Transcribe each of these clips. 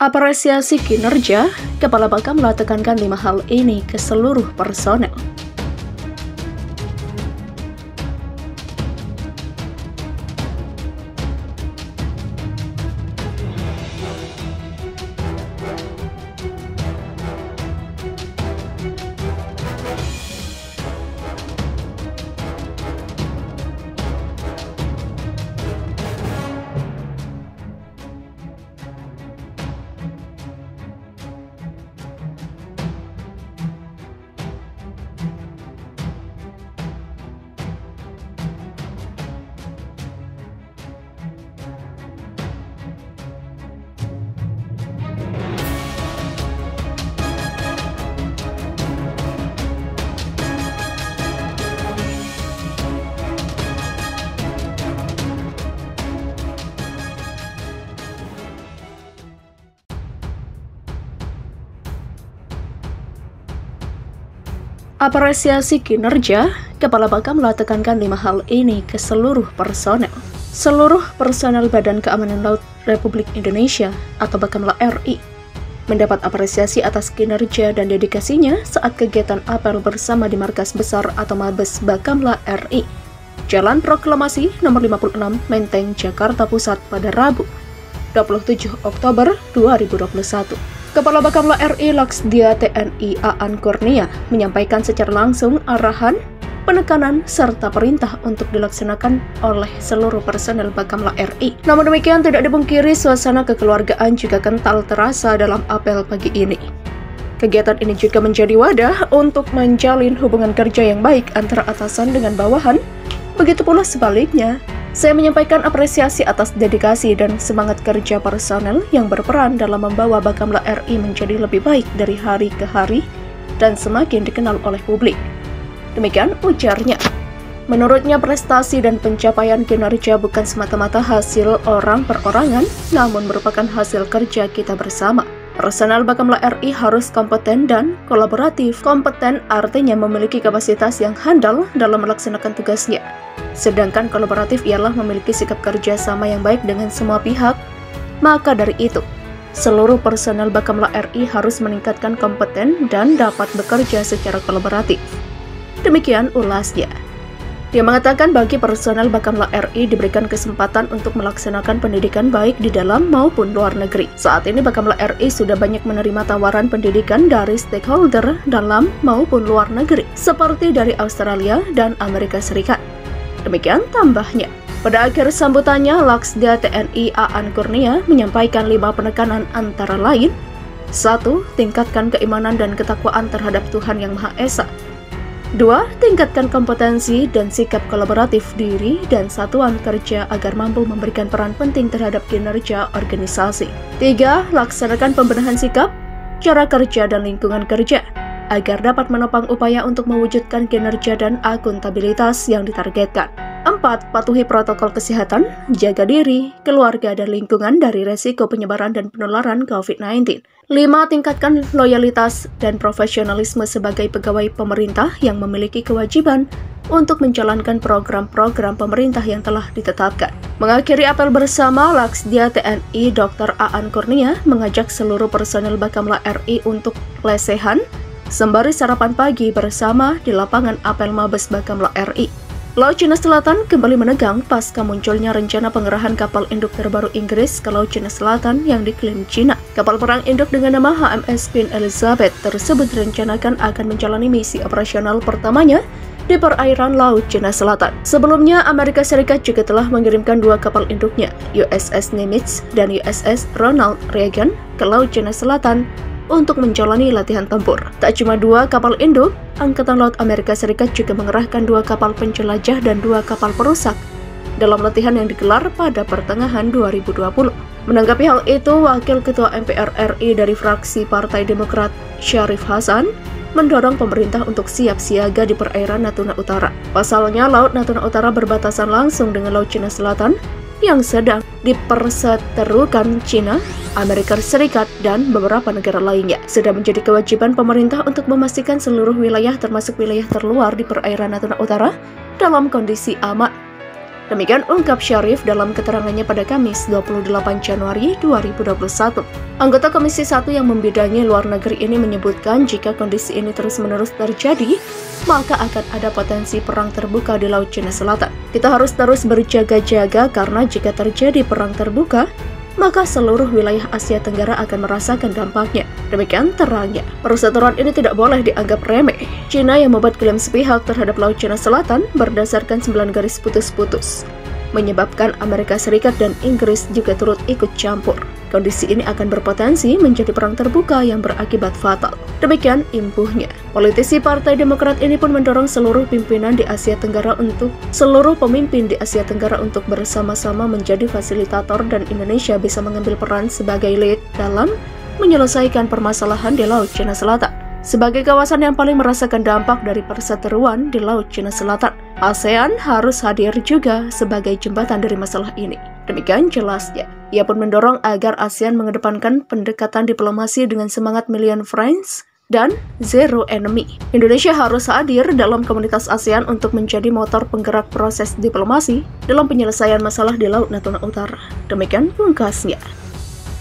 Apresiasi kinerja, Kepala Bakamla tekankan 5 hal ini ke seluruh personel. Apresiasi kinerja, Kepala Bakamla tekankan 5 hal ini ke seluruh personel. Seluruh personel Badan Keamanan Laut Republik Indonesia atau Bakamla RI mendapat apresiasi atas kinerja dan dedikasinya saat kegiatan apel bersama di Markas Besar atau Mabes Bakamla RI, Jalan Proklamasi Nomor 56, Menteng, Jakarta Pusat pada Rabu, 27 Oktober 2021. Kepala Bakamla RI Laksdia TNI Aan Kurnia menyampaikan secara langsung arahan, penekanan, serta perintah untuk dilaksanakan oleh seluruh personel Bakamla RI. Namun demikian, tidak dipungkiri suasana kekeluargaan juga kental terasa dalam apel pagi ini. Kegiatan ini juga menjadi wadah untuk menjalin hubungan kerja yang baik antara atasan dengan bawahan. Begitu pula sebaliknya. Saya menyampaikan apresiasi atas dedikasi dan semangat kerja personel yang berperan dalam membawa Bakamla RI menjadi lebih baik dari hari ke hari dan semakin dikenal oleh publik. Demikian ujarnya. Menurutnya, prestasi dan pencapaian kinerja bukan semata-mata hasil orang perorangan, namun merupakan hasil kerja kita bersama. Personel Bakamla RI harus kompeten dan kolaboratif. Kompeten artinya memiliki kapasitas yang handal dalam melaksanakan tugasnya. Sedangkan kolaboratif ialah memiliki sikap kerja sama yang baik dengan semua pihak. Maka dari itu, seluruh personel Bakamla RI harus meningkatkan kompeten dan dapat bekerja secara kolaboratif. Demikian ulasnya. Dia mengatakan bagi personel Bakamla RI diberikan kesempatan untuk melaksanakan pendidikan baik di dalam maupun luar negeri. Saat ini Bakamla RI sudah banyak menerima tawaran pendidikan dari stakeholder dalam maupun luar negeri, seperti dari Australia dan Amerika Serikat. Demikian tambahnya. Pada akhir sambutannya, Laksdia TNI Aan Kurnia menyampaikan 5 penekanan antara lain: 1. Tingkatkan keimanan dan ketakwaan terhadap Tuhan Yang Maha Esa. 2. Tingkatkan kompetensi dan sikap kolaboratif diri dan satuan kerja agar mampu memberikan peran penting terhadap kinerja organisasi. 3. Laksanakan pembenahan sikap, cara kerja dan lingkungan kerja agar dapat menopang upaya untuk mewujudkan kinerja dan akuntabilitas yang ditargetkan. 4. Patuhi protokol kesehatan, jaga diri, keluarga, dan lingkungan dari resiko penyebaran dan penularan COVID-19. 5. Tingkatkan loyalitas dan profesionalisme sebagai pegawai pemerintah yang memiliki kewajiban untuk menjalankan program-program pemerintah yang telah ditetapkan. Mengakhiri apel bersama, Laksdia TNI Dr. Aan Kurnia mengajak seluruh personel Bakamla RI untuk lesehan sembari sarapan pagi bersama di lapangan apel Mabes Bakamla RI. Laut Cina Selatan kembali menegang pasca munculnya rencana pengerahan kapal induk terbaru Inggris ke Laut Cina Selatan yang diklaim Cina. Kapal perang induk dengan nama HMS Queen Elizabeth tersebut direncanakan akan menjalani misi operasional pertamanya di perairan Laut Cina Selatan. Sebelumnya, Amerika Serikat juga telah mengirimkan 2 kapal induknya, USS Nimitz dan USS Ronald Reagan, ke Laut Cina Selatan untuk menjalani latihan tempur. Tak cuma 2 kapal induk, Angkatan Laut Amerika Serikat juga mengerahkan 2 kapal penjelajah dan 2 kapal perusak dalam latihan yang digelar pada pertengahan 2020. Menanggapi hal itu, Wakil Ketua MPR RI dari fraksi Partai Demokrat, Syarif Hasan, mendorong pemerintah untuk siap siaga di perairan Natuna Utara. Pasalnya, Laut Natuna Utara berbatasan langsung dengan Laut Cina Selatan yang sedang diperseterukan Cina, Amerika Serikat, dan beberapa negara lainnya. Sudah menjadi kewajiban pemerintah untuk memastikan seluruh wilayah termasuk wilayah terluar di perairan Natuna Utara dalam kondisi aman. Demikian ungkap Syarif dalam keterangannya pada Kamis 28 Januari 2021. Anggota Komisi 1 yang membidangi luar negeri ini menyebutkan jika kondisi ini terus-menerus terjadi, maka akan ada potensi perang terbuka di Laut Cina Selatan. Kita harus terus berjaga-jaga karena jika terjadi perang terbuka, maka seluruh wilayah Asia Tenggara akan merasakan dampaknya. Demikian terangnya. Perseteruan ini tidak boleh dianggap remeh. Cina yang membuat klaim sepihak terhadap Laut Cina Selatan berdasarkan 9 garis putus-putus, menyebabkan Amerika Serikat dan Inggris juga turut ikut campur. Kondisi ini akan berpotensi menjadi perang terbuka yang berakibat fatal. Demikian impuhnya. Politisi Partai Demokrat ini pun mendorong seluruh pemimpin di Asia Tenggara untuk bersama-sama menjadi fasilitator dan Indonesia bisa mengambil peran sebagai lead dalam menyelesaikan permasalahan di Laut Cina Selatan. Sebagai kawasan yang paling merasakan dampak dari perseteruan di Laut Cina Selatan, ASEAN harus hadir juga sebagai jembatan dari masalah ini. Demikian jelasnya. Ia pun mendorong agar ASEAN mengedepankan pendekatan diplomasi dengan semangat million friends dan zero enemy. Indonesia harus hadir dalam komunitas ASEAN untuk menjadi motor penggerak proses diplomasi dalam penyelesaian masalah di Laut Natuna Utara. Demikian pungkasnya.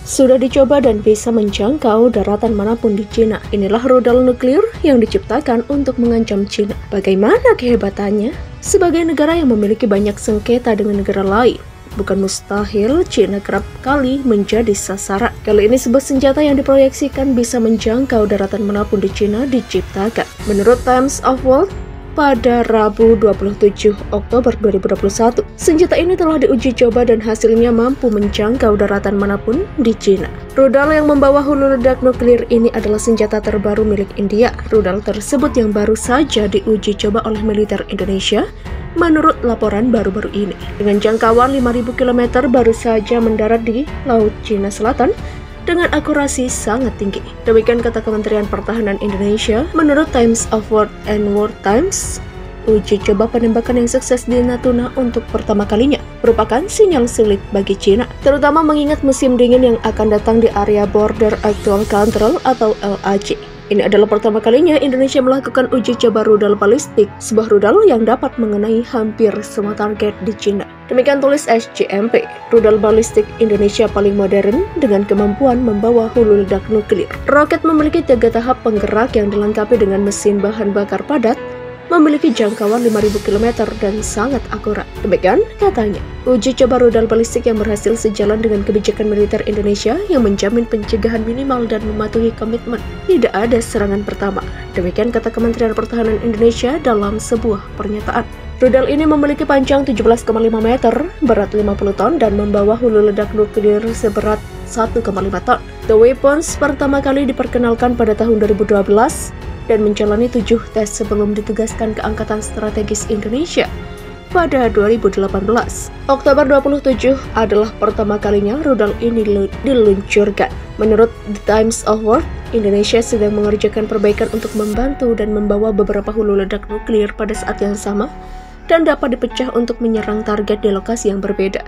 Sudah dicoba dan bisa menjangkau daratan manapun di Cina. Inilah rudal nuklir yang diciptakan untuk mengancam Cina. Bagaimana kehebatannya? Sebagai negara yang memiliki banyak sengketa dengan negara lain, bukan mustahil Cina kerap kali menjadi sasaran. Kali ini sebuah senjata yang diproyeksikan bisa menjangkau daratan manapun di Cina diciptakan. Menurut Times of World, pada Rabu 27 Oktober 2021, senjata ini telah diuji coba dan hasilnya mampu menjangkau daratan manapun di Cina. Rudal yang membawa hulu ledak nuklir ini adalah senjata terbaru milik India. Rudal tersebut yang baru saja diuji coba oleh militer Indonesia menurut laporan baru-baru ini. Dengan jangkauan 5.000 km baru saja mendarat di Laut Cina Selatan dengan akurasi sangat tinggi. Demikian kata Kementerian Pertahanan Indonesia. Menurut Times of World and World Times, uji coba penembakan yang sukses di Natuna untuk pertama kalinya merupakan sinyal sulit bagi Cina, terutama mengingat musim dingin yang akan datang di area Border Actual Control atau LAC. Ini adalah pertama kalinya Indonesia melakukan uji coba rudal balistik, sebuah rudal yang dapat mengenai hampir semua target di Cina. Demikian tulis SCMP, rudal balistik Indonesia paling modern dengan kemampuan membawa hulu ledak nuklir. Roket memiliki 3 tahap penggerak yang dilengkapi dengan mesin bahan bakar padat, memiliki jangkauan 5.000 km dan sangat akurat. Demikian katanya. Uji coba rudal balistik yang berhasil sejalan dengan kebijakan militer Indonesia yang menjamin pencegahan minimal dan mematuhi komitmen. Tidak ada serangan pertama. Demikian kata Kementerian Pertahanan Indonesia dalam sebuah pernyataan. Rudal ini memiliki panjang 17,5 meter, berat 50 ton, dan membawa hulu ledak nuklir seberat 1,5 ton. The Weapons pertama kali diperkenalkan pada tahun 2012 dan menjalani 7 tes sebelum ditugaskan ke Angkatan Strategis Indonesia pada 2018. Oktober 27 adalah pertama kalinya rudal ini diluncurkan. Menurut The Times of World, Indonesia sedang mengerjakan perbaikan untuk membantu dan membawa beberapa hulu ledak nuklir pada saat yang sama dan dapat dipecah untuk menyerang target di lokasi yang berbeda.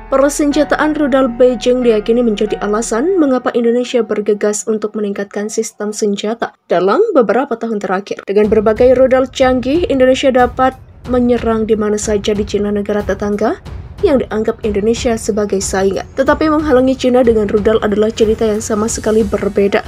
Persenjataan rudal Beijing diyakini menjadi alasan mengapa Indonesia bergegas untuk meningkatkan sistem senjata dalam beberapa tahun terakhir. Dengan berbagai rudal canggih, Indonesia dapat menyerang di mana saja di Cina, negara tetangga yang dianggap Indonesia sebagai saingan. Tetapi menghalangi Cina dengan rudal adalah cerita yang sama sekali berbeda.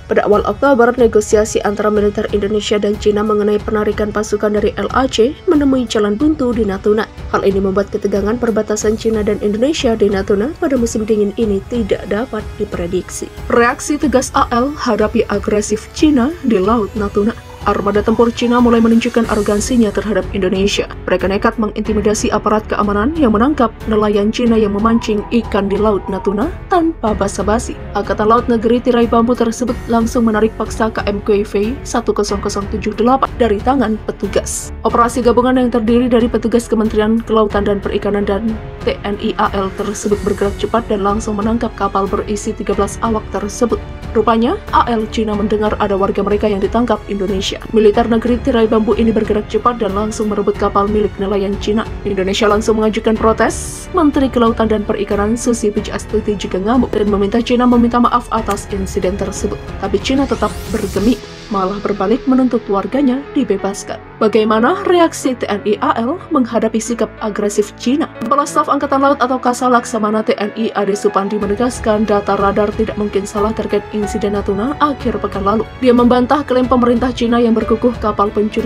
Pada awal Oktober, negosiasi antara militer Indonesia dan Cina mengenai penarikan pasukan dari LAC menemui jalan buntu di Natuna. Hal ini membuat ketegangan perbatasan Cina dan Indonesia di Natuna pada musim dingin ini tidak dapat diprediksi. Reaksi tegas AL hadapi agresif Cina di Laut Natuna. Armada tempur Cina mulai menunjukkan arogansinya terhadap Indonesia. Mereka nekat mengintimidasi aparat keamanan yang menangkap nelayan Cina yang memancing ikan di Laut Natuna tanpa basa-basi. Angkatan Laut Negeri Tirai Bambu tersebut langsung menarik paksa KMQV 10078 dari tangan petugas. Operasi gabungan yang terdiri dari petugas Kementerian Kelautan dan Perikanan dan TNI AL tersebut bergerak cepat dan langsung menangkap kapal berisi 13 awak tersebut. Rupanya, AL Cina mendengar ada warga mereka yang ditangkap Indonesia. Militer negeri Tirai Bambu ini bergerak cepat dan langsung merebut kapal milik nelayan Cina. Indonesia langsung mengajukan protes. Menteri Kelautan dan Perikanan Susi Pujiastuti juga ngamuk dan meminta Cina meminta maaf atas insiden tersebut. Tapi Cina tetap bergeming. malah berbalik menuntut warganya dibebaskan. Bagaimana reaksi TNI AL menghadapi sikap agresif Cina? Kepala Staf Angkatan Laut atau Kasal Laksamana TNI Ade Supandi menegaskan data radar tidak mungkin salah terkait insiden Natuna akhir pekan lalu. Dia membantah klaim pemerintah Cina yang berkukuh kapal pencuri